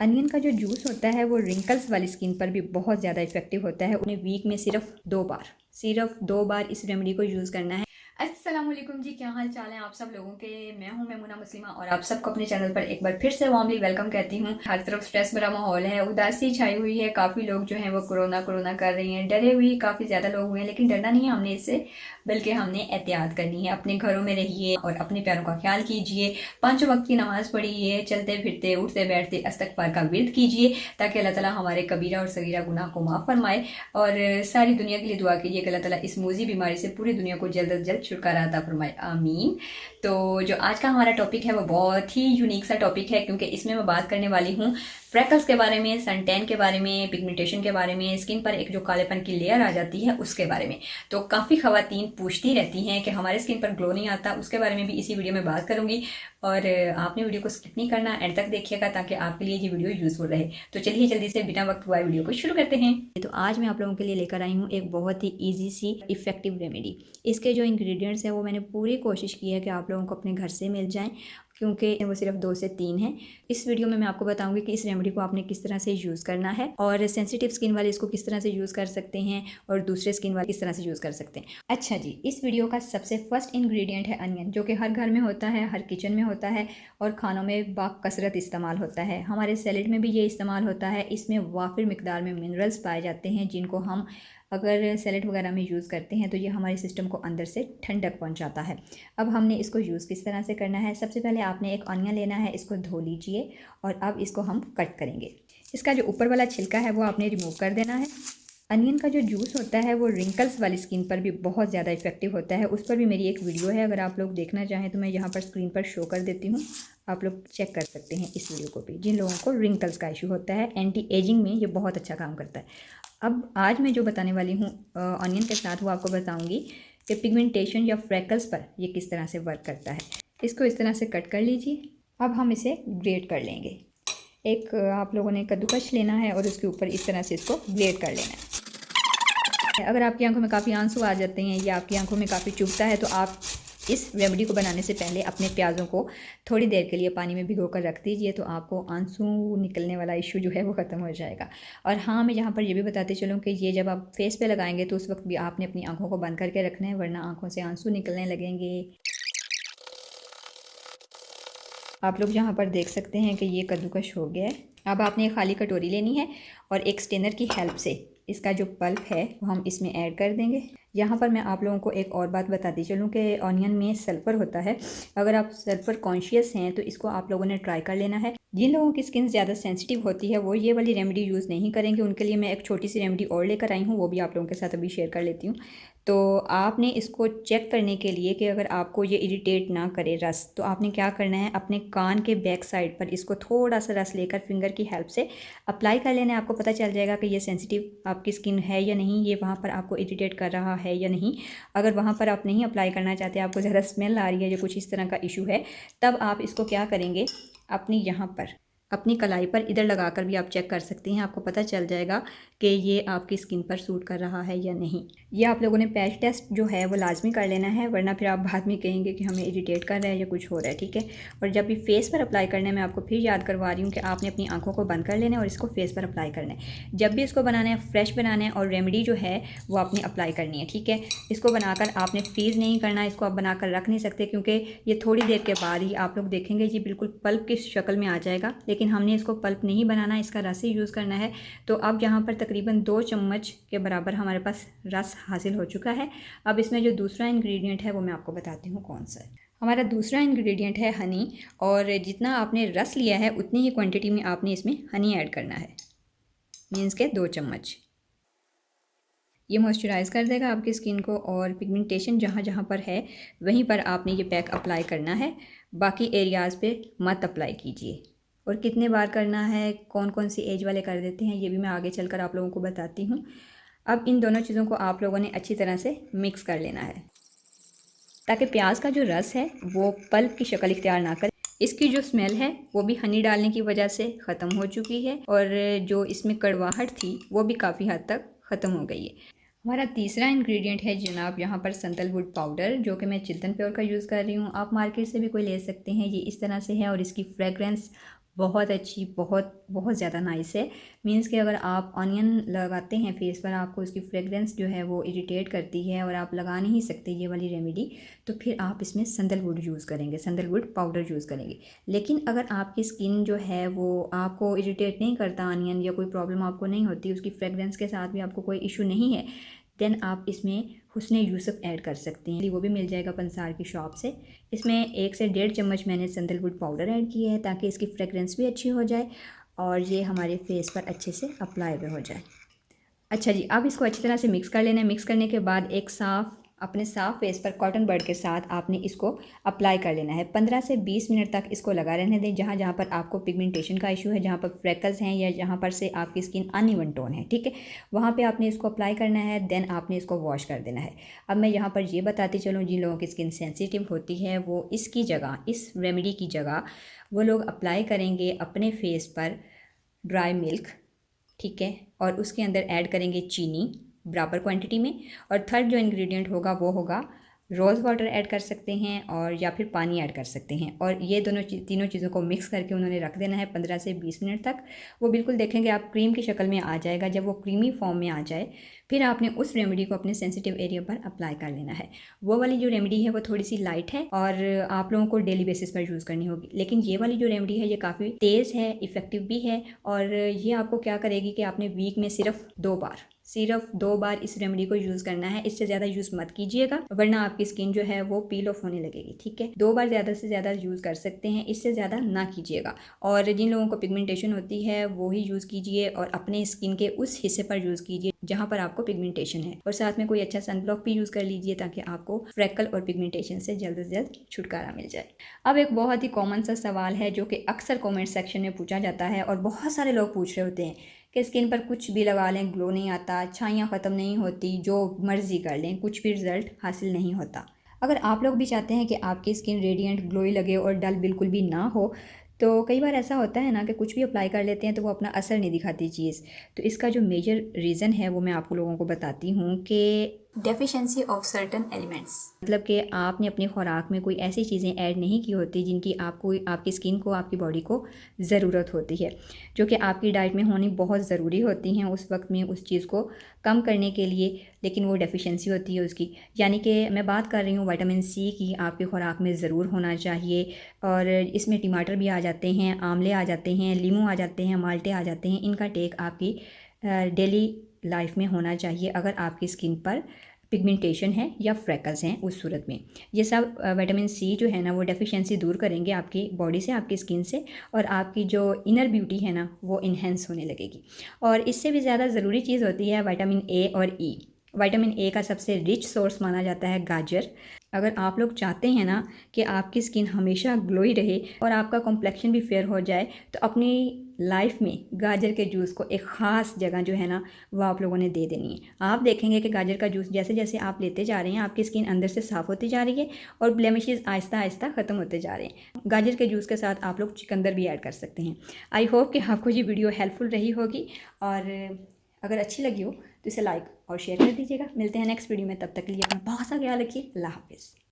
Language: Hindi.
अनियन का जो जूस होता है वो रिंकल्स वाली स्किन पर भी बहुत ज़्यादा इफेक्टिव होता है। उन्हें वीक में सिर्फ 2 बार इस रेमेडी को यूज़ करना है। अस्सलामुअलैकुम जी, क्या हाल चाल है आप सब लोगों के। मैं हूं मेमुना मुस्लिमा और आप सबको अपने चैनल पर एक बार फिर से वार्मली वेलकम कहती हूं। हर तरफ स्ट्रेस भरा माहौल है, उदासी छाई हुई है। काफ़ी लोग जो हैं वो कोरोना कोरोना कर रही हैं, डरे हुए काफ़ी ज़्यादा लोग हुए हैं। लेकिन डरना नहीं है हमने इससे, बल्कि हमने एहतियात करनी है। अपने घरों में रहिए और अपने प्यारों का ख्याल कीजिए। 5 वक्त की नमाज पढ़िए, चलते फिरते उठते बैठते इस्तगफार का विर्द कीजिए ताकि अल्लाह ताला हमारे कबीरा और सगीरा गुनाह को माफ़ फरमाए। और सारी दुनिया के लिए दुआ कीजिए कि अल्लाह ताला इस मूजी बीमारी से पूरी दुनिया को जल्द अज जल्द छुटकारा अता फरमाए, आमीन। तो जो आज का हमारा टॉपिक है वो बहुत ही यूनिक सा टॉपिक है, क्योंकि इसमें मैं बात करने वाली हूँ फ्रैकल्स के बारे में, सन टैन के बारे में, पिगमेंटेशन के बारे में, स्किन पर एक जो कालेपन की लेयर आ जाती है उसके बारे में। तो काफ़ी ख़वातीन पूछती रहती हैं कि हमारे स्किन पर ग्लो नहीं आता, उसके बारे में भी इसी वीडियो में बात करूंगी। और आपने वीडियो को स्किप नहीं करना, एंड तक देखिएगा ताकि आपके लिए ये वीडियो यूजफुल रहे। तो चलिए जल्दी से बिना वक्त हुआ वीडियो को शुरू करते हैं। तो आज मैं आप लोगों के लिए लेकर आई हूँ एक बहुत ही ईजी सी इफेक्टिव रेमेडी। इसके जो इंग्रेडिएंट्स हैं वो मैंने पूरी कोशिश की है कि आप लोगों को अपने घर से मिल जाएं, क्योंकि वो सिर्फ 2 से 3 हैं। इस वीडियो में मैं आपको बताऊंगी कि इस रेमेडी को आपने किस तरह से यूज़ करना है, और सेंसिटिव स्किन वाले इसको किस तरह से यूज़ कर सकते हैं, और दूसरे स्किन वाले किस तरह से यूज़ कर सकते हैं। अच्छा जी, इस वीडियो का सबसे फर्स्ट इंग्रेडिएंट है अनियन, जो कि हर घर में होता है, हर किचन में होता है और खानों में बाकसरत इस्तेमाल होता है। हमारे सैलेड में भी ये इस्तेमाल होता है। इसमें वाफिर मिकदार में मिनरल्स पाए जाते हैं, जिनको हम अगर सैलेड वगैरह में यूज़ करते हैं तो ये हमारे सिस्टम को अंदर से ठंडक पहुंचाता है। अब हमने इसको यूज़ किस तरह से करना है। सबसे पहले आपने एक अनियन लेना है, इसको धो लीजिए और अब इसको हम कट करेंगे। इसका जो ऊपर वाला छिलका है वो आपने रिमूव कर देना है। अनियन का जो जूस होता है वो रिंकल्स वाली स्किन पर भी बहुत ज़्यादा इफेक्टिव होता है। उस पर भी मेरी एक वीडियो है, अगर आप लोग देखना चाहें तो मैं यहाँ पर स्क्रीन पर शो कर देती हूँ, आप लोग चेक कर सकते हैं इस वीडियो को भी। जिन लोगों को रिंकल्स का इशू होता है, एंटी एजिंग में ये बहुत अच्छा काम करता है। अब आज मैं जो बताने वाली हूँ ऑनियन के साथ, वो आपको बताऊँगी कि पिगमेंटेशन या फ्रैकल्स पर ये किस तरह से वर्क करता है। इसको इस तरह से कट कर लीजिए। अब हम इसे ग्रेट कर लेंगे। एक आप लोगों ने कद्दूकस लेना है और उसके ऊपर इस तरह से इसको ग्रेट कर लेना है। अगर आपकी आंखों में काफ़ी आंसू आ जाते हैं या आपकी आंखों में काफ़ी चुभता है तो आप इस रेमेडी को बनाने से पहले अपने प्याज़ों को थोड़ी देर के लिए पानी में भिगो कर रख दीजिए, तो आपको आंसू निकलने वाला इशू जो है वो ख़त्म हो जाएगा। और हाँ, मैं यहाँ पर ये भी बताते चलूँ कि ये जब आप फेस पे लगाएंगे तो उस वक्त भी आपने अपनी आंखों को बंद करके रखना है, वरना आंखों से आंसू निकलने लगेंगे। आप लोग यहाँ पर देख सकते हैं कि ये कद्दूकस हो गया है। अब आपने एक खाली कटोरी लेनी है और एक स्टेनर की हेल्प से इसका जो पल्प है वो हम इसमें ऐड कर देंगे। यहाँ पर मैं आप लोगों को एक और बात बताती चलूँ कि ऑनियन में सल्फ़र होता है। अगर आप सल्फ़र कॉन्शियस हैं तो इसको आप लोगों ने ट्राई कर लेना है। जिन लोगों की स्किन ज़्यादा सेंसिटिव होती है वो ये वाली रेमेडी यूज़ नहीं करेंगे, उनके लिए मैं एक छोटी सी रेमेडी और लेकर आई हूँ, वो भी आप लोगों के साथ अभी शेयर कर लेती हूँ। तो आपने इसको चेक करने के लिए कि अगर आपको ये इरिटेट ना करे रस, तो आपने क्या करना है, अपने कान के बैक साइड पर इसको थोड़ा सा रस लेकर फिंगर की हेल्प से अप्लाई कर लेना है। आपको पता चल जाएगा कि ये सेंसिटिव आपकी स्किन है या नहीं, ये वहाँ पर आपको इरिटेट कर रहा है या नहीं। अगर वहाँ पर आप नहीं अप्लाई करना चाहते, आपको ज़्यादा स्मेल आ रही है या कुछ इस तरह का इशू है, तब आप इसको क्या करेंगे, अपनी यहाँ पर अपनी कलाई पर इधर लगाकर भी आप चेक कर सकती हैं। आपको पता चल जाएगा कि ये आपकी स्किन पर सूट कर रहा है या नहीं। ये आप लोगों ने पैच टेस्ट जो है वो लाजमी कर लेना है, वरना फिर आप बाद में कहेंगे कि हमें इरिटेट कर रहा है या कुछ हो रहा है, ठीक है। और जब भी फेस पर अप्लाई करना है, मैं आपको फिर याद करवा रही हूँ कि आपने अपनी आंखों को बंद कर लेना है और इसको फेस पर अप्लाई करना है। जब भी इसको बनाना है, फ्रेश बनाना है और रेमेडी जो है वो आपने अप्लाई करनी है, ठीक है। इसको बनाकर आपने फ्रीज़ नहीं करना, इसको आप बनाकर रख नहीं सकते, क्योंकि ये थोड़ी देर के बाद ही आप लोग देखेंगे ये बिल्कुल पल्प की शक्ल में आ जाएगा। लेकिन हमने इसको पल्प नहीं बनाना, इसका रस ही यूज़ करना है। तो अब यहाँ पर तकरीबन 2 चम्मच के बराबर हमारे पास रस हासिल हो चुका है। अब इसमें जो दूसरा इंग्रेडिएंट है वो मैं आपको बताती हूँ कौन सा है। हमारा दूसरा इंग्रेडिएंट है हनी, और जितना आपने रस लिया है उतनी ही क्वांटिटी में आपने इसमें हनी ऐड करना है, मीन्स के 2 चम्मच। ये मॉइस्चराइज़ कर देगा आपकी स्किन को, और पिगमेंटेशन जहाँ जहाँ पर है वहीं पर आपने ये पैक अप्लाई करना है, बाकी एरियाज़ पे मत अप्लाई कीजिए। और कितने बार करना है, कौन कौन सी एज वाले कर देते हैं, ये भी मैं आगे चलकर आप लोगों को बताती हूँ। अब इन दोनों चीज़ों को आप लोगों ने अच्छी तरह से मिक्स कर लेना है, ताकि प्याज का जो रस है वो पल्प की शक्ल इख्तियार ना करे। इसकी जो स्मेल है वो भी हनी डालने की वजह से ख़त्म हो चुकी है, और जो इसमें कड़वाहट थी वो भी काफ़ी हद तक ख़त्म हो गई है। हमारा तीसरा इंग्रेडिएंट है जनाब यहाँ पर संदलवुड पाउडर, जो कि मैं चिल्तन प्योर का यूज़ कर रही हूँ। आप मार्केट से भी कोई ले सकते हैं, ये इस तरह से है और इसकी फ्रेगरेंस बहुत अच्छी, बहुत बहुत ज़्यादा नाइस है। मीन्स कि अगर आप ऑनियन लगाते हैं फेस पर, आपको उसकी फ्रेगरेंस जो है वो इरिटेट करती है और आप लगा नहीं सकते ये वाली रेमेडी, तो फिर आप इसमें सैंडलवुड यूज़ करेंगे, सैंडलवुड पाउडर यूज़ करेंगे। लेकिन अगर आपकी स्किन जो है वो आपको इरिटेट नहीं करता ऑनियन, या कोई प्रॉब्लम आपको नहीं होती, उसकी फ्रेगरेंस के साथ भी आपको कोई इशू नहीं है, देन आप इसमें हुस्न यूसुफ ऐड कर सकते हैं। वो भी मिल जाएगा पंसार की शॉप से। इसमें 1 से 1.5 चम्मच मैंने सैंडलवुड पाउडर ऐड किया है ताकि इसकी फ्रेगरेंस भी अच्छी हो जाए और ये हमारे फेस पर अच्छे से अप्लाई भी हो जाए। अच्छा जी, अब इसको अच्छी तरह से मिक्स कर लेना है। मिक्स करने के बाद एक अपने साफ़ फेस पर कॉटन बड के साथ आपने इसको अप्लाई कर लेना है। 15 से 20 मिनट तक इसको लगा रहने दें। जहाँ जहाँ पर आपको पिगमेंटेशन का इशू है, जहाँ पर फ्रेकल्स हैं या जहाँ पर से आपकी स्किन अनइवन टोन है, ठीक है, वहाँ पे आपने इसको अप्लाई करना है। देन आपने इसको वॉश कर देना है। अब मैं यहाँ पर ये बताती चलूँ, जिन लोगों की स्किन सेंसिटिव होती है वो इसकी जगह, इस रेमेडी की जगह वो लोग अप्लाई करेंगे अपने फेस पर ड्राई मिल्क, ठीक है, और उसके अंदर ऐड करेंगे चीनी बराबर क्वांटिटी में। और थर्ड जो इंग्रेडिएंट होगा वो होगा रोज़ वाटर ऐड कर सकते हैं और या फिर पानी ऐड कर सकते हैं। और ये तीनों चीज़ों को मिक्स करके उन्होंने रख देना है 15 से 20 मिनट तक। वो बिल्कुल देखेंगे आप क्रीम की शक्ल में आ जाएगा। जब वो क्रीमी फॉर्म में आ जाए, फिर आपने उस रेमेडी को अपने सेंसिटिव एरिया पर अप्लाई कर लेना है। वो वाली जो रेमेडी है वो थोड़ी सी लाइट है और आप लोगों को डेली बेसिस पर यूज़ करनी होगी। लेकिन ये वाली जो रेमेडी है ये काफ़ी तेज़ है, इफ़ेक्टिव भी है। और ये आपको क्या करेगी कि आपने वीक में सिर्फ 2 बार इस रेमेडी को यूज़ करना है। इससे ज़्यादा यूज़ मत कीजिएगा, वरना आपकी स्किन जो है वो पील ऑफ होने लगेगी, ठीक है। 2 बार ज़्यादा से ज़्यादा यूज़ कर सकते हैं, इससे ज़्यादा ना कीजिएगा। और जिन लोगों को पिगमेंटेशन होती है वो ही यूज़ कीजिए और अपने स्किन के उस हिस्से पर यूज़ कीजिए जहाँ पर आपको पिगमेंटेशन है। और साथ में कोई अच्छा सनब्लॉक भी यूज़ कर लीजिए ताकि आपको फ्रेकल और पिगमेंटेशन से जल्द से जल्द छुटकारा मिल जाए। अब एक बहुत ही कॉमन सा सवाल है जो कि अक्सर कमेंट सेक्शन में पूछा जाता है और बहुत सारे लोग पूछ रहे होते हैं कि स्किन पर कुछ भी लगा लें ग्लो नहीं आता, छाइयाँ ख़त्म नहीं होती, जो मर्ज़ी कर लें कुछ भी रिज़ल्ट हासिल नहीं होता। अगर आप लोग भी चाहते हैं कि आपकी स्किन रेडिएंट ग्लोई लगे और डल बिल्कुल भी ना हो, तो कई बार ऐसा होता है ना कि कुछ भी अप्लाई कर लेते हैं तो वो अपना असर नहीं दिखाती चीज़। तो इसका जो मेजर रीज़न है वो मैं आप लोगों को बताती हूँ कि डेफिशिएंसी ऑफ सर्टन एलिमेंट्स, मतलब कि आपने अपनी खुराक में कोई ऐसी चीज़ें ऐड नहीं की होती जिनकी आपको, आपकी स्किन को, आपकी बॉडी को ज़रूरत होती है, जो कि आपकी डाइट में होनी बहुत ज़रूरी होती हैं उस वक्त में उस चीज़ को कम करने के लिए। लेकिन वो डेफिशिएंसी होती है उसकी, यानी कि मैं बात कर रही हूँ विटामिन सी की, आपकी खुराक में ज़रूर होना चाहिए। और इसमें टमाटर भी आ जाते हैं, आंवले आ जाते हैं, लीमू आ जाते हैं, माल्टे आ जाते हैं। इनका टेक आपकी डेली लाइफ में होना चाहिए अगर आपकी स्किन पर पिगमेंटेशन है या फ्रेकल्स हैं। उस सूरत में ये सब विटामिन सी जो है ना वो डेफिशिएंसी दूर करेंगे आपकी बॉडी से, आपकी स्किन से, और आपकी जो इनर ब्यूटी है ना वो इन्हेंस होने लगेगी। और इससे भी ज़्यादा ज़रूरी चीज़ होती है विटामिन ए और ई। विटामिन ए का सबसे रिच सोर्स माना जाता है गाजर। अगर आप लोग चाहते हैं ना कि आपकी स्किन हमेशा ग्लोई रहे और आपका कॉम्प्लेक्शन भी फेयर हो जाए, तो अपनी लाइफ में गाजर के जूस को एक ख़ास जगह जो है ना वो आप लोगों ने दे देनी है। आप देखेंगे कि गाजर का जूस जैसे जैसे आप लेते जा रहे हैं आपकी स्किन अंदर से साफ़ होती जा रही है और ब्लेमिशेस आहिस्ता आहिस्ता ख़त्म होते जा रहे हैं। गाजर के जूस के साथ आप लोग चुकंदर भी ऐड कर सकते हैं। आई होप कि आपको ये वीडियो हेल्पफुल रही होगी, और अगर अच्छी लगी हो तो इसे लाइक और शेयर कर दीजिएगा। मिलते हैं नेक्स्ट वीडियो में, तब तक के लिए अपना बहुत सा ख्याल रखिए। अल्लाह हाफिज़।